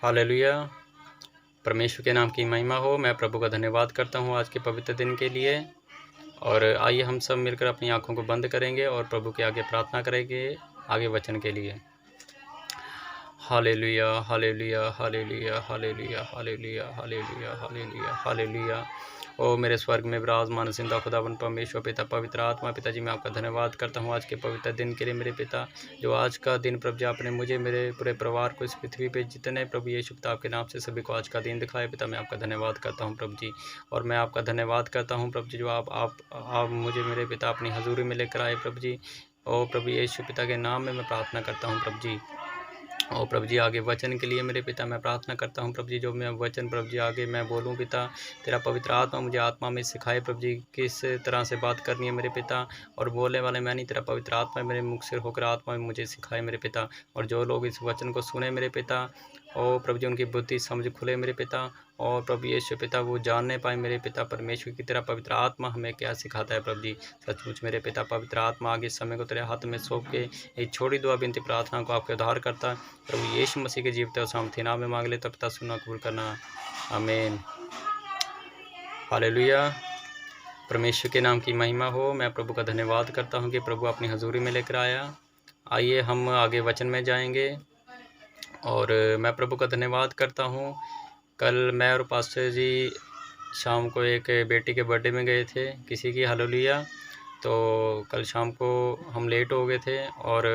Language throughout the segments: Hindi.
हालेलुया। परमेश्वर के नाम की महिमा हो। मैं प्रभु का धन्यवाद करता हूँ आज के पवित्र दिन के लिए। और आइए हम सब मिलकर अपनी आंखों को बंद करेंगे और प्रभु के आगे प्रार्थना करेंगे आगे वचन के लिए। Hallelujah, hallelujah, hallelujah, hallelujah, hallelujah, hallelujah, hallelujah, hallelujah. ओ मेरे स्वर्ग में विराजमान जिंदा खुदावन परमेश्वर पिता पवित्र आत्मा पिताजी, मैं आपका धन्यवाद करता हूँ आज के पवित्र दिन के लिए मेरे पिता। जो आज का दिन प्रभु जी आपने मुझे मेरे पूरे परिवार को इस पृथ्वी पे जितने प्रभु यीशु पिता आपके नाम से सभी को आज का दिन दिखाए पिता, मैं आपका धन्यवाद करता हूँ प्रभु जी। और मैं आपका धन्यवाद करता हूँ प्रभु जी जो आप मुझे मेरे पिता अपनी हजूरी में लेकर आए प्रभु जी। ओ प्रभु यीशु पिता के नाम में मैं प्रार्थना करता हूँ प्रभु जी। और प्रभु जी आगे वचन के लिए मेरे पिता मैं प्रार्थना करता हूँ प्रभु जी, जो मैं वचन प्रभु जी आगे मैं बोलूँ पिता, तेरा पवित्र आत्मा मुझे आत्मा में सिखाए प्रभु जी किस तरह से बात करनी है मेरे पिता। और बोलने वाले मैं नहीं, तेरा पवित्र आत्मा मेरे मुख से होकर आत्मा में मुझे सिखाए मेरे पिता। और जो लोग इस वचन को सुने मेरे पिता, और प्रभु जी उनकी बुद्धि समझ खुले मेरे पिता। और प्रभु यीशु पिता वो जानने पाए मेरे पिता परमेश्वर की तेरा पवित्र आत्मा हमें क्या सिखाता है प्रभु जी। सचमुच मेरे पिता पवित्र आत्मा आगे समय को तेरे हाथ में सौंप के एक छोटी दुआ विनती प्रार्थना को आपके उद्धार करता प्रभु यीशु मसीह के जीवते और सामर्थी नाम में मांग ले, तब पिता सुनना कबूल करना, आमीन। हालेलुया। परमेश्वर के नाम की महिमा हो। मैं प्रभु का धन्यवाद करता हूँ कि प्रभु अपनी हजूरी में लेकर आया। आइए हम आगे वचन में जाएंगे। और मैं प्रभु का धन्यवाद करता हूँ। कल मैं और पास्टर जी शाम को एक बेटी के बर्थडे में गए थे किसी की, हालेलुया। तो कल शाम को हम लेट हो गए थे। और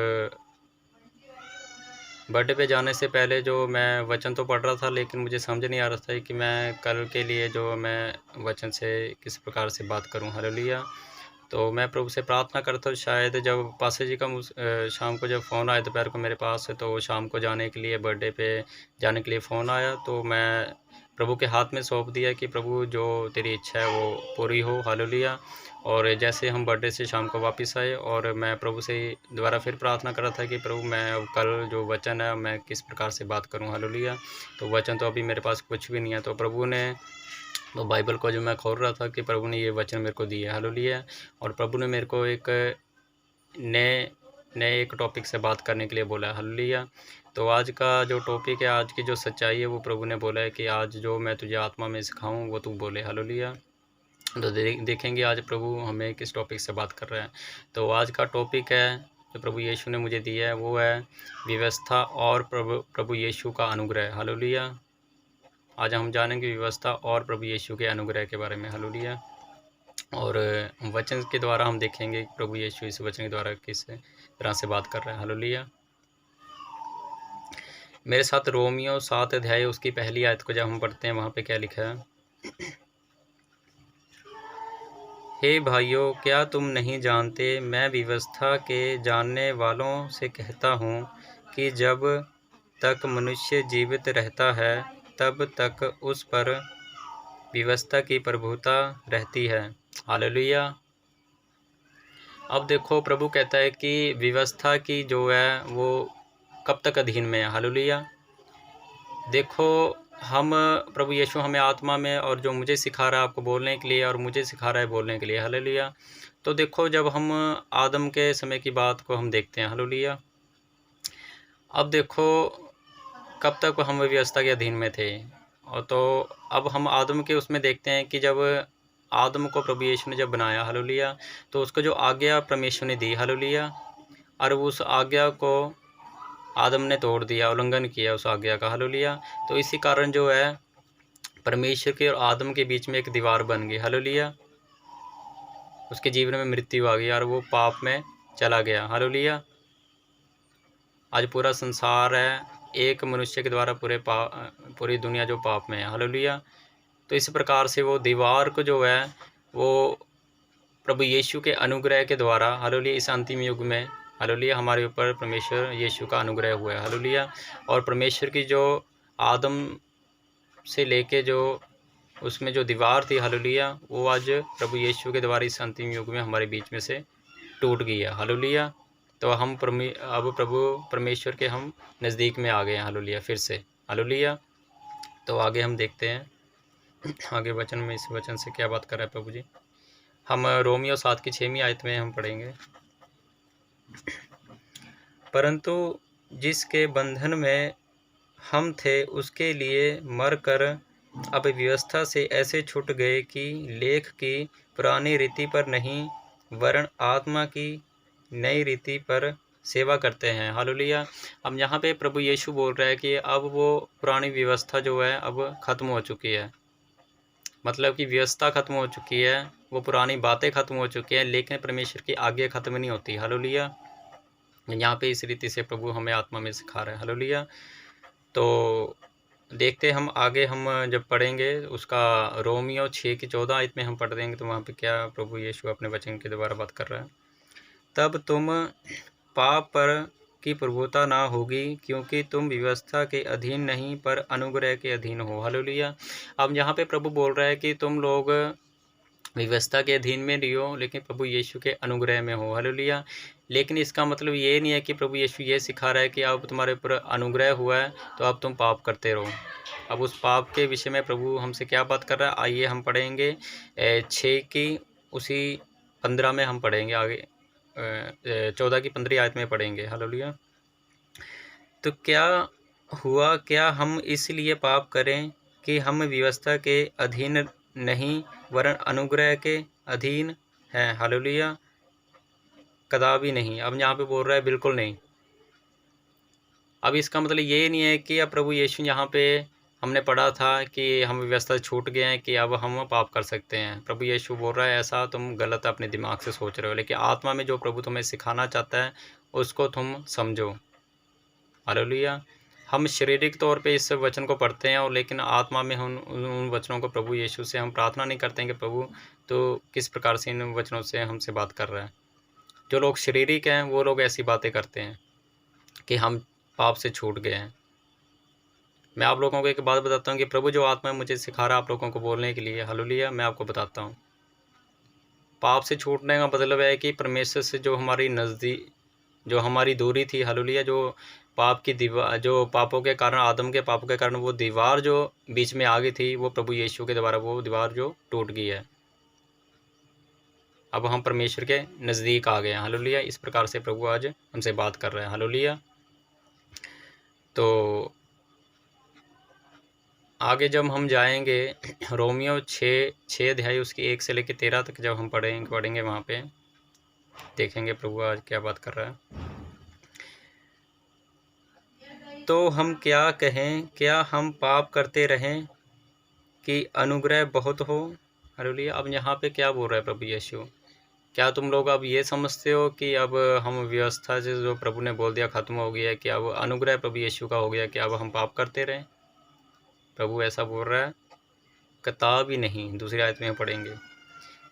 बर्थडे पे जाने से पहले जो मैं वचन तो पढ़ रहा था, लेकिन मुझे समझ नहीं आ रहा था कि मैं कल के लिए जो मैं वचन से किस प्रकार से बात करूं, हालेलुया। तो मैं प्रभु से प्रार्थना करता हूँ, शायद जब पास्टर जी का शाम को जब फ़ोन आया दोपहर को मेरे पास, तो शाम को जाने के लिए बर्थडे पे जाने के लिए फ़ोन आया, तो मैं प्रभु के हाथ में सौंप दिया कि प्रभु जो तेरी इच्छा है वो पूरी हो, हालेलुया। और जैसे हम बर्थडे से शाम को वापस आए, और मैं प्रभु से दोबारा फिर प्रार्थना कर रहा था कि प्रभु मैं अब कल जो वचन है मैं किस प्रकार से बात करूं, हालेलुया। तो वचन तो अभी मेरे पास कुछ भी नहीं है, तो प्रभु ने तो बाइबल को जो मैं खोल रहा था कि प्रभु ने ये वचन मेरे को दिए, हालेलुया। और प्रभु ने मेरे को एक नए एक टॉपिक से बात करने के लिए बोला है, हालेलुया। तो आज का जो टॉपिक है, आज की जो सच्चाई है, वो प्रभु ने बोला है कि आज जो मैं तुझे आत्मा में सिखाऊं वो तू बोले, हालेलुया। तो देखेंगे आज प्रभु हमें किस टॉपिक से बात कर रहे हैं। तो आज का टॉपिक है जो प्रभु यीशु ने मुझे दिया है, वो है व्यवस्था और प्रभु यीशु का अनुग्रह, हालेलुया। आज हम जानेंगे व्यवस्था और प्रभु यीशु के अनुग्रह के बारे में, हालेलुया। और वचन के द्वारा हम देखेंगे कि प्रभु यीशु इस वचन के द्वारा किस तरह से बात कर रहे हैं, हालेलुया। मेरे साथ रोमियो 7 अध्याय उसकी पहली आयत को जब हम पढ़ते हैं, वहाँ पे क्या लिखा है। हे भाइयों, क्या तुम नहीं जानते, मैं व्यवस्था के जानने वालों से कहता हूँ कि जब तक मनुष्य जीवित रहता है तब तक उस पर व्यवस्था की प्रभुता रहती है, हालेलुया। अब देखो प्रभु कहता है कि व्यवस्था की जो है वो कब तक अधीन में है, हालेलुया। देखो हम प्रभु यीशु हमें आत्मा में, और जो मुझे सिखा रहा है आपको बोलने के लिए, और मुझे सिखा रहा है बोलने के लिए, हालेलुया। तो देखो जब हम आदम के समय की बात को हम देखते हैं, हालेलुया। अब देखो कब तक हम व्यवस्था के अधीन में थे, और तो अब हम आदम के उसमें देखते हैं कि जब आदम को प्रभु यीशु ने जब बनाया, हालेलुया, तो उसको जो आज्ञा परमेश्वर ने दी, हालेलुया, और उस आज्ञा को आदम ने तोड़ दिया, उल्लंघन किया उस आज्ञा का, हालेलुया। तो इसी कारण जो है परमेश्वर के और आदम के बीच में एक दीवार बन गई, हालेलुया। उसके जीवन में मृत्यु आ गई और वो पाप में चला गया, हालेलुया। आज पूरा संसार है एक मनुष्य के द्वारा पूरी दुनिया जो पाप में है, हालेलुया। तो इस प्रकार से वो दीवार को जो है वो प्रभु यीशु के अनुग्रह के द्वारा, हालेलुया, इस अंतिम युग में, हालेलुया, हमारे ऊपर परमेश्वर यीशु का अनुग्रह हुआ है, हालेलुया। और परमेश्वर की जो आदम से लेके जो उसमें जो दीवार थी, हालेलुया, वो आज प्रभु यीशु के द्वारा इस अंतिम युग में हमारे बीच में से टूट गई है, हालेलुया। तो हम अब प्रभु परमेश्वर के हम नज़दीक में आ गए हैं, हालेलुया, फिर से, हालेलुया। तो आगे हम देखते हैं आगे वचन में, इस वचन से क्या बात कर रहा है प्रभु जी। हम रोमियो 7 की 6वीं आयत में हम पढ़ेंगे। परंतु जिसके बंधन में हम थे उसके लिए मर कर अब व्यवस्था से ऐसे छूट गए कि लेख की पुरानी रीति पर नहीं वरन आत्मा की नई रीति पर सेवा करते हैं। हालेलुया। अब यहाँ पे प्रभु यीशु बोल रहा है कि अब वो पुरानी व्यवस्था जो है अब ख़त्म हो चुकी है, मतलब कि व्यवस्था ख़त्म हो चुकी है, वो पुरानी बातें ख़त्म हो चुकी हैं, लेकिन परमेश्वर की आज्ञा ख़त्म नहीं होती। हालेलुया। यहाँ पे इस रीति से प्रभु हमें आत्मा में सिखा रहा है। हालेलुया। तो देखते हम आगे, हम जब पढ़ेंगे उसका रोमियो 6:14 आयत में हम पढ़ देंगे, तो वहाँ पे क्या प्रभु यीशु अपने वचन के द्वारा बात कर रहा है। तब तुम पाप पर की प्रभुता ना होगी, क्योंकि तुम व्यवस्था के अधीन नहीं पर अनुग्रह के अधीन हो। हालेलुया। अब यहाँ पे प्रभु बोल रहा है कि तुम लोग व्यवस्था के अधीन में नहीं हो, लेकिन प्रभु यीशु के अनुग्रह में हो। हालेलुया। लेकिन इसका मतलब ये नहीं है कि प्रभु यीशु ये सिखा रहा है कि अब तुम्हारे ऊपर अनुग्रह हुआ है तो अब तुम पाप करते रहो। अब उस पाप के विषय में प्रभु हमसे क्या बात कर रहा है, आइए हम पढ़ेंगे 6 की उसी 15 में हम पढ़ेंगे आगे, 14 की 15 आयत में पढ़ेंगे। हालेलुया। तो क्या हुआ, क्या हम इसलिए पाप करें कि हम व्यवस्था के अधीन नहीं वरन अनुग्रह के अधीन हैं। हालेलुया। कदापि नहीं। अब यहाँ पे बोल रहा है बिल्कुल नहीं। अब इसका मतलब ये नहीं है कि अब प्रभु यीशु यहाँ पे हमने पढ़ा था कि हम व्यवस्था छूट गए हैं कि अब हम पाप कर सकते हैं। प्रभु यीशु बोल रहा है ऐसा तुम गलत अपने दिमाग से सोच रहे हो, लेकिन आत्मा में जो प्रभु तुम्हें सिखाना चाहता है उसको तुम समझो। हालेलुया। हम शारीरिक तौर पे इस वचन को पढ़ते हैं और लेकिन आत्मा में हम उन वचनों को प्रभु यीशु से हम प्रार्थना नहीं करते हैं कि प्रभु तो किस प्रकार से इन वचनों से हमसे बात कर रहा है। जो लोग शारीरिक हैं वो लोग ऐसी बातें करते हैं कि हम पाप से छूट गए हैं। मैं आप लोगों को एक बात बताता हूँ कि प्रभु जो आत्मा मुझे सिखा रहा है आप लोगों को बोलने के लिए। हालेलुया। मैं आपको बताता हूँ, पाप से छूटने का मतलब है कि परमेश्वर से जो हमारी नज़दीक, जो हमारी दूरी थी, हालेलुया, जो पाप की दीवार, जो पापों के कारण, आदम के पापों के कारण वो दीवार जो बीच में आ गई थी, वो प्रभु यीशु के द्वारा वो दीवार जो टूट गई है। अब हम परमेश्वर के नज़दीक आ गए हैं। हालेलुया। इस प्रकार से प्रभु आज हमसे बात कर रहे हैं। हालेलुया। तो आगे जब हम जाएंगे रोमियो 6 अध्याय उसकी 1 से लेकर 13 तक जब हम पढ़ेंगे वहाँ पे देखेंगे प्रभु आज क्या बात कर रहा है। तो हम क्या कहें, क्या हम पाप करते रहें कि अनुग्रह बहुत हो। हालेलुया। अब यहाँ पे क्या बोल रहा है प्रभु यीशु, क्या तुम लोग अब ये समझते हो कि अब हम व्यवस्था से जो प्रभु ने बोल दिया ख़त्म हो गया है, कि अब अनुग्रह प्रभु यीशु का हो गया कि अब हम पाप करते रहें। प्रभु ऐसा बोल रहा है, कताबी नहीं। दूसरी आयत में हम पढ़ेंगे,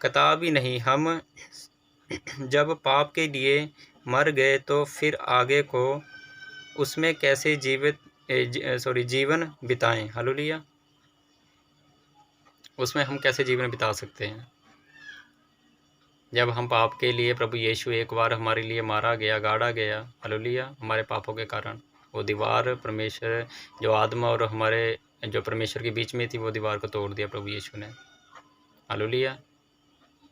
कताबी नहीं। हम जब पाप के लिए मर गए तो फिर आगे को उसमें कैसे जीवन बिताएं। हालेलुया। उसमें हम कैसे जीवन बिता सकते हैं जब हम पाप के लिए, प्रभु यीशु एक बार हमारे लिए मारा गया, गाड़ा गया। हालेलुया। हमारे पापों के कारण वो दीवार, परमेश्वर जो आदम और हमारे जो परमेश्वर के बीच में थी, वो दीवार को तोड़ दिया प्रभु यीशु ने। हालेलुया।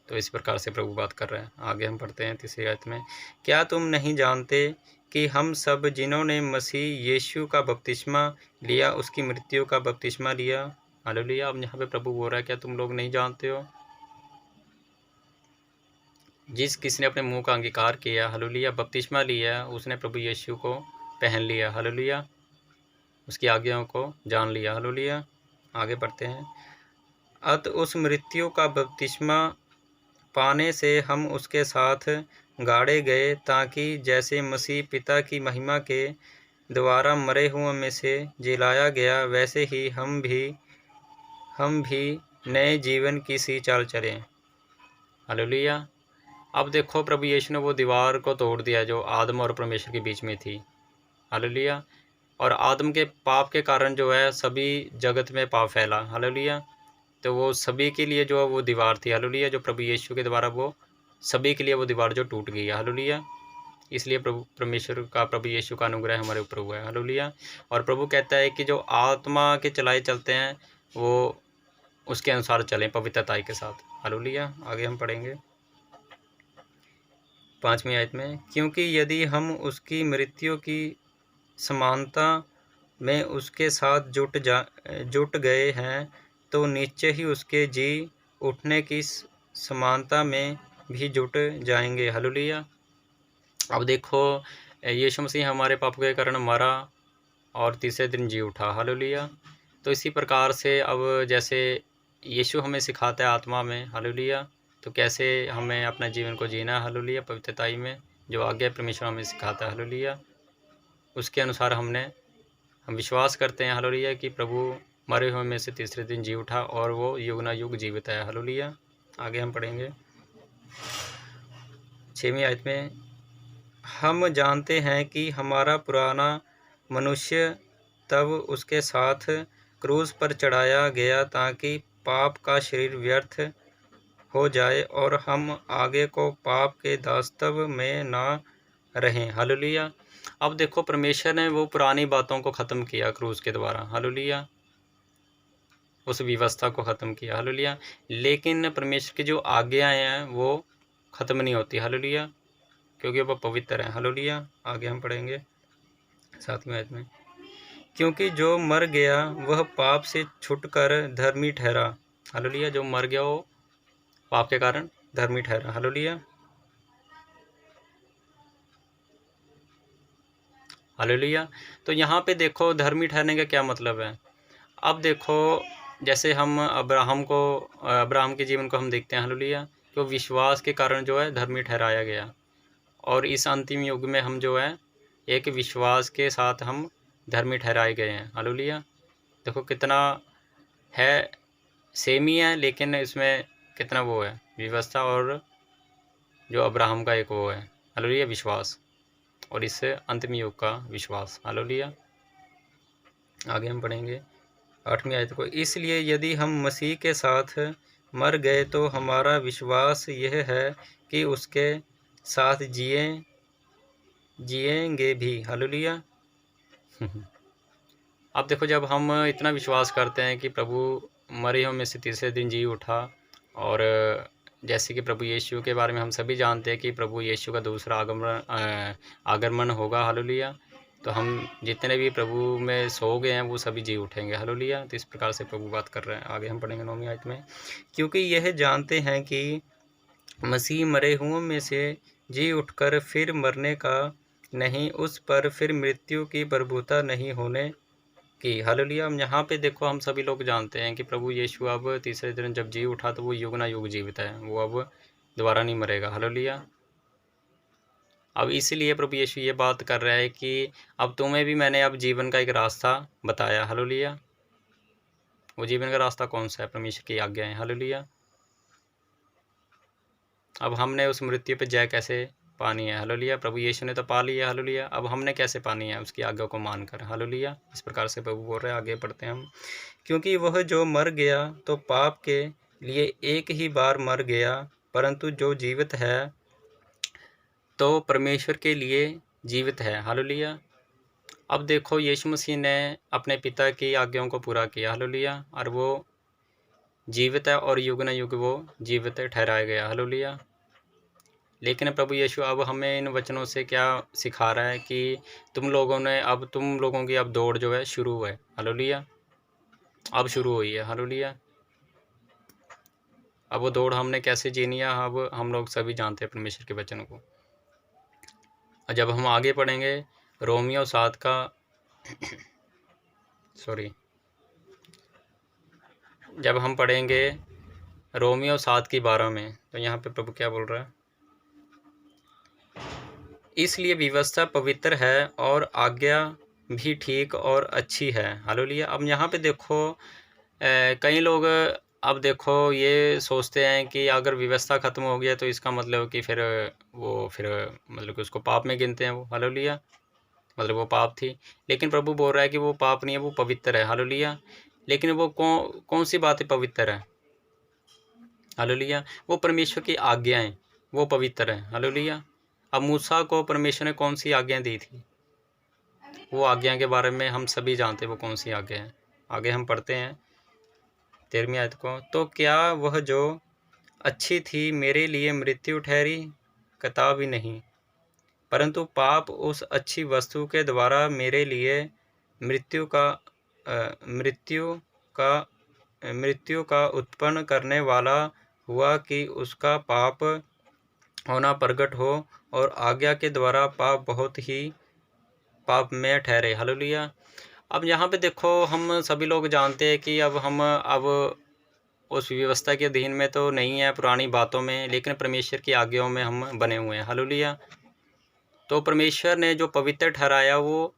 तो इस प्रकार से प्रभु बात कर रहे हैं। आगे हम पढ़ते हैं 3 आयत में, क्या तुम नहीं जानते कि हम सब जिन्होंने मसीह यीशु का बपतिस्मा लिया उसकी मृत्यु का बपतिस्मा लिया। हालेलुया। अब यहाँ पे प्रभु बोल रहा है, क्या तुम लोग नहीं जानते हो, जिस किसी ने अपने मुंह का अंगीकार किया, हालेलुया, बपतिस्मा लिया, उसने प्रभु यीशु को पहन लिया। हालेलुया। उसकी आज्ञाओं को जान लिया। हालेलुया। आगे पढ़ते हैं, अत उस मृत्यु का बपतिस्मा पाने से हम उसके साथ गाड़े गए, ताकि जैसे मसीह पिता की महिमा के द्वारा मरे हुओं में से जिलाया गया, वैसे ही हम भी नए जीवन की सी चाल चलें। हालेलुया। अब देखो प्रभु यीशु ने वो दीवार को तोड़ दिया जो आदम और परमेश्वर के बीच में थी। हालेलुया। और आदम के पाप के कारण जो है सभी जगत में पाप फैला। हालेलुया। तो वो सभी के लिए जो वो दीवार थी, हालेलुया, जो प्रभु यीशु के द्वारा वो सभी के लिए वो दीवार जो टूट गई है। हालेलुया। इसलिए प्रभु यीशु का अनुग्रह हमारे ऊपर हुआ है। हालेलुया। और प्रभु कहता है कि जो आत्मा के चलाए चलते हैं वो उसके अनुसार चलें पवित्रताई के साथ। हालेलुया। आगे हम पढ़ेंगे 5वीं आयत में, क्योंकि यदि हम उसकी मृत्यु की समानता में उसके साथ जुट गए हैं तो निश्चय ही उसके जी उठने की समानता में भी जुट जाएंगे। हालेलुया। अब देखो, यीशु मसीह हमारे पापों के कारण मरा और तीसरे दिन जी उठा। हालेलुया। तो इसी प्रकार से अब जैसे यीशु हमें सिखाता है आत्मा में, हालेलुया, तो कैसे हमें अपने जीवन को जीना है, हालेलुया, पवित्रताई में, जो आज्ञा परमेश्वर हमें सिखाता है, हालेलुया, उसके अनुसार हम विश्वास करते हैं, हालेलुया, कि प्रभु मरे हुए में से तीसरे दिन जी उठा और वो युग ना युग जीवित है। हालेलुया। आगे हम पढ़ेंगे 6वीं आयत में, हम जानते हैं कि हमारा पुराना मनुष्य तब उसके साथ क्रूस पर चढ़ाया गया ताकि पाप का शरीर व्यर्थ हो जाए और हम आगे को पाप के दास्तव में ना रहें। हालेलुया। अब देखो, परमेश्वर ने वो पुरानी बातों को ख़त्म किया क्रूस के द्वारा, हालेलुया, उस व्यवस्था को ख़त्म किया, हालेलुया, लेकिन परमेश्वर की जो आज्ञाएं हैं वो ख़त्म नहीं होती, हालेलुया, क्योंकि वह पवित्र है। हालेलुया। आगे हम पढ़ेंगे 7वीं आयत में, क्योंकि जो मर गया वह पाप से छुटकर धर्मी ठहरा। हालेलुया। जो मर गया वो पाप के कारण धर्मी ठहरा। हालेलुया। हालेलुया। तो यहाँ पे देखो, धर्मी ठहरने का क्या मतलब है। अब देखो, जैसे हम अब्राहम के जीवन को हम देखते हैं, हालेलुया, तो विश्वास के कारण जो है धर्मी ठहराया गया, और इस अंतिम युग में हम जो है एक विश्वास के साथ हम धर्मी ठहराए गए हैं। हालेलुया। देखो कितना है, सेम ही है, लेकिन इसमें कितना वो है व्यवस्था, और जो अब्राहम का एक वो है, हालेलुया, विश्वास, और इससे अंतिम युग का विश्वास। हालेलुया। आगे हम पढ़ेंगे 8वीं आयत को, इसलिए यदि हम मसीह के साथ मर गए तो हमारा विश्वास यह है कि उसके साथ जिएंगे भी। हालेलुया। अब देखो, जब हम इतना विश्वास करते हैं कि प्रभु मरे हुए में से तीसरे दिन जी उठा, और जैसे कि प्रभु यीशु के बारे में हम सभी जानते हैं कि प्रभु यीशु का दूसरा आगमन होगा, हालेलुया, तो हम जितने भी प्रभु में सो गए हैं वो सभी जी उठेंगे। हालेलुया। तो इस प्रकार से प्रभु बात कर रहे हैं। आगे हम पढ़ेंगे 9वीं आयत में, क्योंकि यह जानते हैं कि मसीह मरे हुओं में से जी उठकर फिर मरने का नहीं, उस पर फिर मृत्यु की प्रभुता नहीं होने की। हालेलुया। यहाँ पे देखो, हम सभी लोग जानते हैं कि प्रभु यीशु अब तीसरे दिन जब जी उठा तो वो युग ना युग जीवित है, वो अब दोबारा नहीं मरेगा। हालेलुया। अब इसलिए प्रभु यीशु ये बात कर रहा है कि अब तुम्हें भी मैंने अब जीवन का एक रास्ता बताया। हालेलुया। वो जीवन का रास्ता कौन सा है? परमेश्वर की आज्ञाएं। हालेलुया। अब हमने उस मृत्यु पे जय कैसे पानी है? हालेलुया। प्रभु यीशु ने तो पा लिया। हालेलुया। अब हमने कैसे पानी है? उसकी आज्ञा को मानकर। हालेलुया। इस प्रकार से प्रभु बोल रहे हैं। आगे पढ़ते हैं हम, क्योंकि वह जो मर गया तो पाप के लिए एक ही बार मर गया, परंतु जो जीवित है तो परमेश्वर के लिए जीवित है। हालेलुया। अब देखो, यीशु मसीह ने अपने पिता की आज्ञाओं को पूरा किया। हालेलुया। और वो जीवित है और युग न युग वो जीवित ठहराया गया। हालेलुया। लेकिन प्रभु यीशु अब हमें इन वचनों से क्या सिखा रहा है कि तुम लोगों की अब दौड़ जो है शुरू है। हालेलुया। अब शुरू हुई है। हालेलुया। अब वो दौड़ हमने कैसे जीनी है, अब हम लोग सभी जानते हैं परमेश्वर के वचन को। जब हम आगे पढ़ेंगे रोमियो 7 का जब हम पढ़ेंगे रोमियो 7 की 12 में, तो यहाँ पे प्रभु क्या बोल रहा है, इसलिए व्यवस्था पवित्र है और आज्ञा भी ठीक और अच्छी है। हालेलुया। अब यहाँ पे देखो, कई लोग अब देखो ये सोचते हैं कि अगर व्यवस्था ख़त्म हो गया तो इसका मतलब कि फिर मतलब कि उसको पाप में गिनते हैं वो। हालेलुया। मतलब वो पाप थी, लेकिन प्रभु बोल रहा है कि वो पाप नहीं है, वो पवित्र है। हालेलुया। लेकिन वो कौन सी बातें पवित्र है? हालेलुया। वो परमेश्वर की आज्ञाएं, वो पवित्र है। हालेलुया। अब मूसा को परमेश्वर ने कौन सी आज्ञाएं दी थी? वो आज्ञा के बारे में हम सभी जानते हैं वो कौन सी आज्ञा है। आगे हम पढ़ते हैं 13वीं आयत को, तो क्या वह जो अच्छी थी मेरे लिए मृत्यु ठहरी? कतई भी नहीं, परंतु पाप उस अच्छी वस्तु के द्वारा मेरे लिए मृत्यु का मृत्यु का मृत्यु का उत्पन्न करने वाला हुआ कि उसका पाप होना प्रकट हो और आज्ञा के द्वारा पाप बहुत ही पापमय ठहरे। हालेलुया। अब यहाँ पे देखो, हम सभी लोग जानते हैं कि अब उस व्यवस्था के अधीन में तो नहीं है पुरानी बातों में, लेकिन परमेश्वर की आज्ञाओं में हम बने हुए हैं। हालेलुया। तो परमेश्वर ने जो पवित्र ठहराया वो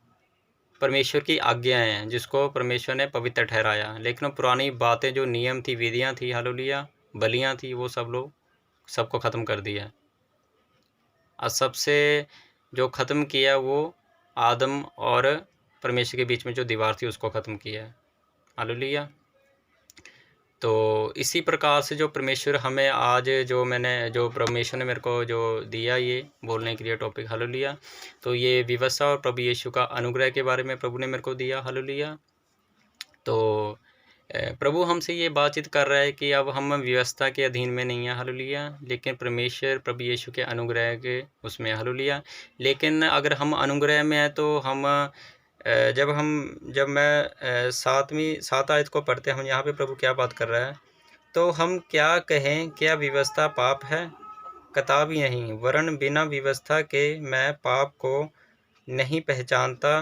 परमेश्वर की आज्ञाएं हैं, जिसको परमेश्वर ने पवित्र ठहराया। लेकिन पुरानी बातें, जो नियम थी, विधियां थी, हालेलुया, बलियां थी, वो सबको ख़त्म कर दिया। और सबसे जो ख़त्म किया वो आदम और परमेश्वर के बीच में जो दीवार थी उसको ख़त्म किया। हालेलुया। तो इसी प्रकार से जो परमेश्वर हमें आज जो परमेश्वर ने मेरे को जो दिया ये बोलने के लिए टॉपिक, हालेलुया, तो ये व्यवस्था और प्रभु यीशु का अनुग्रह के बारे में प्रभु ने मेरे को दिया। हालेलुया। तो प्रभु हमसे ये बातचीत कर रहा है कि अब हम व्यवस्था के अधीन में नहीं है। हालेलुया। लेकिन परमेश्वर प्रभु यीशु के अनुग्रह के उसमें। हालेलुया। लेकिन अगर हम अनुग्रह में हैं तो जब मैं 7 आयत को पढ़ते हैं, हम यहाँ पे प्रभु क्या बात कर रहा है, तो हम क्या कहें, क्या व्यवस्था पाप है? कतई नहीं, वरन बिना व्यवस्था के मैं पाप को नहीं पहचानता।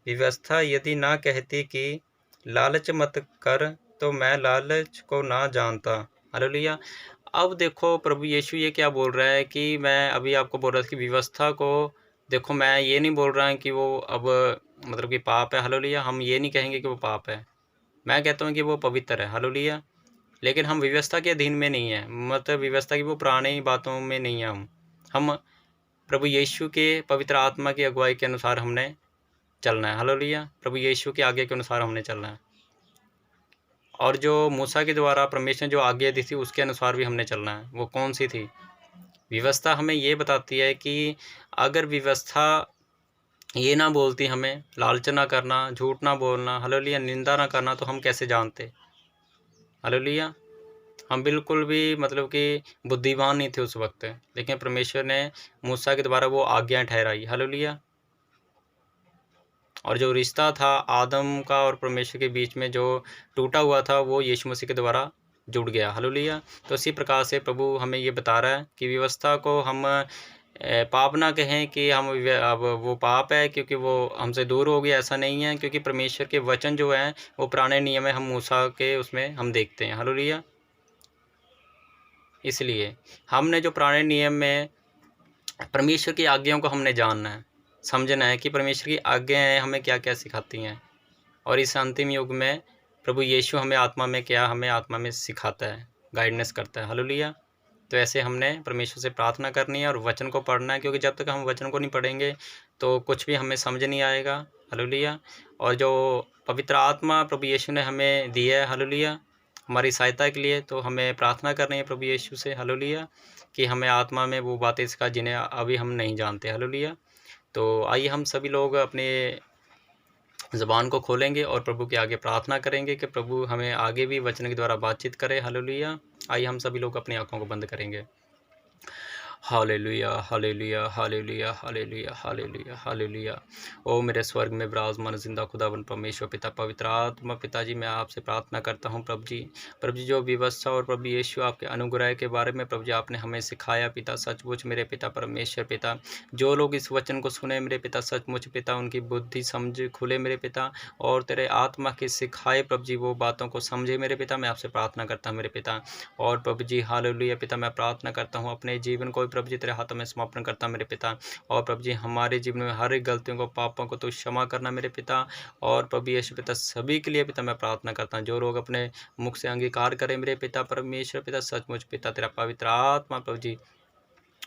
व्यवस्था यदि ना कहती कि लालच मत कर, तो मैं लालच को ना जानता। हालेलुया। अब देखो प्रभु यीशु ये क्या बोल रहा है कि मैं अभी आपको बोल रहा था कि व्यवस्था को देखो, मैं ये नहीं बोल रहा हूँ कि वो अब मतलब कि पाप है। हालेलुया। हम ये नहीं कहेंगे कि वो पाप है, मैं कहता हूँ कि वो पवित्र है। हालेलुया। लेकिन हम व्यवस्था के अधीन में नहीं है, मतलब व्यवस्था की वो पुरानी बातों में नहीं है। हम प्रभु यीशु के पवित्र आत्मा की अगुवाई के अनुसार हमने चलना है। हालेलुया। प्रभु यीशु की आज्ञा के अनुसार हमने चलना है, और जो मूसा के द्वारा परमेश्वर ने जो आज्ञा दी थी उसके अनुसार भी हमने चलना है। वो कौन सी थी? व्यवस्था हमें ये बताती है कि अगर व्यवस्था ये ना बोलती हमें लालच ना करना, झूठ ना बोलना, हालेलुया, निंदा ना करना, तो हम कैसे जानते? हालेलुया। हम बिल्कुल भी मतलब कि बुद्धिमान नहीं थे उस वक्त, लेकिन परमेश्वर ने मूसा के द्वारा वो आज्ञाएं ठहराई। हालेलुया। और जो रिश्ता था आदम का और परमेश्वर के बीच में जो टूटा हुआ था, वो यीशु मसीह के द्वारा जुड़ गया। हालेलुया। तो इसी प्रकार से प्रभु हमें ये बता रहा है कि व्यवस्था को हम पाप ना कहें कि अब वो पाप है क्योंकि वो हमसे दूर हो गया, ऐसा नहीं है। क्योंकि परमेश्वर के वचन जो हैं वो पुराने नियम में हम मूसा के उसमें हम देखते हैं। हालेलुया। इसलिए हमने जो पुराने नियम में परमेश्वर की आज्ञाओं को हमने जानना है, समझना है कि परमेश्वर की आज्ञाएं हमें क्या क्या सिखाती हैं। और इस अंतिम युग में प्रभु यीशु हमें आत्मा में सिखाता है, गाइडेंस करता है। हालेलुया। तो ऐसे हमने परमेश्वर से प्रार्थना करनी है और वचन को पढ़ना है, क्योंकि जब तक हम वचन को नहीं पढ़ेंगे तो कुछ भी हमें समझ नहीं आएगा। हालेलुया। और जो पवित्र आत्मा प्रभु यीशु ने हमें दी है, हालेलुया, हमारी सहायता के लिए, तो हमें प्रार्थना करनी है प्रभु यीशु से, हालेलुया, कि हमें आत्मा में वो बातें सिखा जिन्हें अभी हम नहीं जानते। हालेलुया। तो आइए हम सभी लोग अपने ज़बान को खोलेंगे और प्रभु के आगे प्रार्थना करेंगे कि प्रभु हमें आगे भी वचन के द्वारा बातचीत करे। हालेलुया। आइए हम सभी लोग अपनी आंखों को बंद करेंगे। Hallelujah, hallelujah, hallelujah, hallelujah, hallelujah, hallelujah. ओ मेरे स्वर्ग में विराजमान जिंदा खुदावन परमेश्वर पिता पवित्र आत्मा, पिताजी मैं आपसे प्रार्थना करता हूँ प्रभु जी जो व्यवस्था और प्रभु यीशु आपके अनुग्रह के बारे में प्रभु जी आपने हमें सिखाया पिता, सचमुच मेरे पिता परमेश्वर पिता, जो लोग इस वचन को सुने मेरे पिता, सचमुच पिता उनकी बुद्धि समझ खुले मेरे पिता, और तेरे आत्मा के सिखाए प्रभु जी वो बातों को समझे मेरे पिता। मैं आपसे प्रार्थना करता हूँ मेरे पिता। और प्रभु जी हालेलुया पिता, मैं प्रार्थना करता हूँ अपने जीवन को प्रभु जी तेरे हाथों में समर्पण करता हूँ मेरे पिता। और प्रभु जी हमारे जीवन में हर एक गलतियों को, पापों को तो क्षमा करना मेरे पिता। और प्रभु यीशु पिता सभी के लिए पिता मैं प्रार्थना करता हूँ, जो लोग अपने मुख से अंगीकार करें मेरे पिता परमेश्वर पिता, सचमुच पिता तेरा पवित्र आत्मा प्रभु जी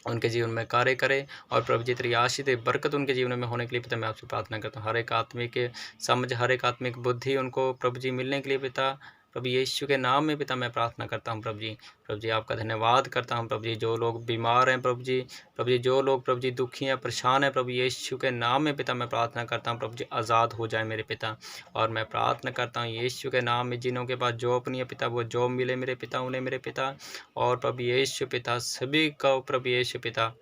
उनके जीवन में कार्य करे। और प्रभु जी तेरी आशीष बरकत उनके जीवन में होने के लिए पिता मैं आपसे प्रार्थना करता हूँ। हर एक आत्मिक समझ, हर एक आत्मिक बुद्धि उनको प्रभु जी मिलने के लिए पिता प्रभु यीशु के नाम में पिता मैं प्रार्थना करता हूँ प्रभु जी आपका धन्यवाद करता हूँ प्रभु जी। जो लोग बीमार हैं प्रभु जी जो लोग प्रभु जी दुखी हैं, परेशान हैं, प्रभु यीशु के नाम में पिता मैं प्रार्थना करता हूँ प्रभु जी आज़ाद हो जाए मेरे पिता। और मैं प्रार्थना करता हूँ यीशु के नाम में, जिन्हों के पास जॉब नहीं है पिता वो जॉब मिले मेरे पिता उन्हें मेरे पिता। और प्रभु यीशु पिता सभी का प्रभु यीशु पिता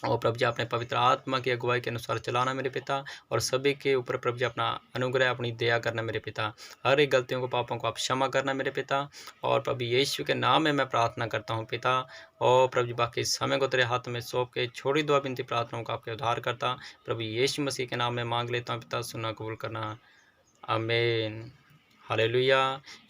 और प्रभु जी अपने पवित्र आत्मा की अगुवाई के अनुसार चलाना मेरे पिता, और सभी के ऊपर प्रभु जी अपना अनुग्रह, अपनी दया करना मेरे पिता। हर एक गलतियों को, पापों को आप क्षमा करना मेरे पिता, और प्रभु यीशु के नाम में मैं प्रार्थना करता हूँ पिता। और प्रभु जी बाकी समय को तेरे हाथ में सौंप के छोड़ी दुआ बिनती प्रार्थनाओं को आपके उद्धार करता प्रभु यीशु मसीह के नाम में मांग लेता हूँ पिता, सुनना कबूल करना, आमीन। हालेलुया।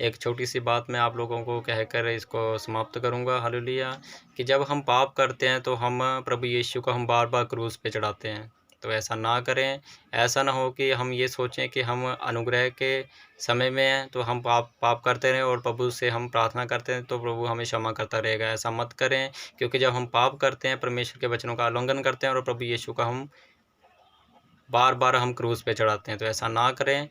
एक छोटी सी बात मैं आप लोगों को कहकर इसको समाप्त करूंगा। हालेलुया। कि जब हम पाप करते हैं तो हम प्रभु यीशु को हम बार बार क्रूस पे चढ़ाते हैं, तो ऐसा ना करें। ऐसा ना हो कि हम ये सोचें कि हम अनुग्रह के समय में हैं तो हम पाप करते रहें और प्रभु से हम प्रार्थना करते हैं तो प्रभु हमें क्षमा करता रहेगा। ऐसा मत करें, क्योंकि जब हम पाप करते हैं, परमेश्वर के वचनों का उल्लंघन करते हैं और प्रभु यीशु का हम बार बार हम क्रूस पे चढ़ाते हैं, तो ऐसा ना करें।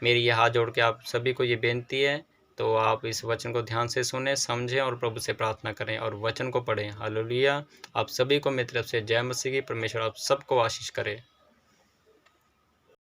मेरी ये हाथ जोड़ के आप सभी को ये बेनती है, तो आप इस वचन को ध्यान से सुनें, समझें और प्रभु से प्रार्थना करें और वचन को पढ़ें। हालेलुया। आप सभी को मेरी तरफ से जय मसीह की। परमेश्वर आप सबको आशीष करे।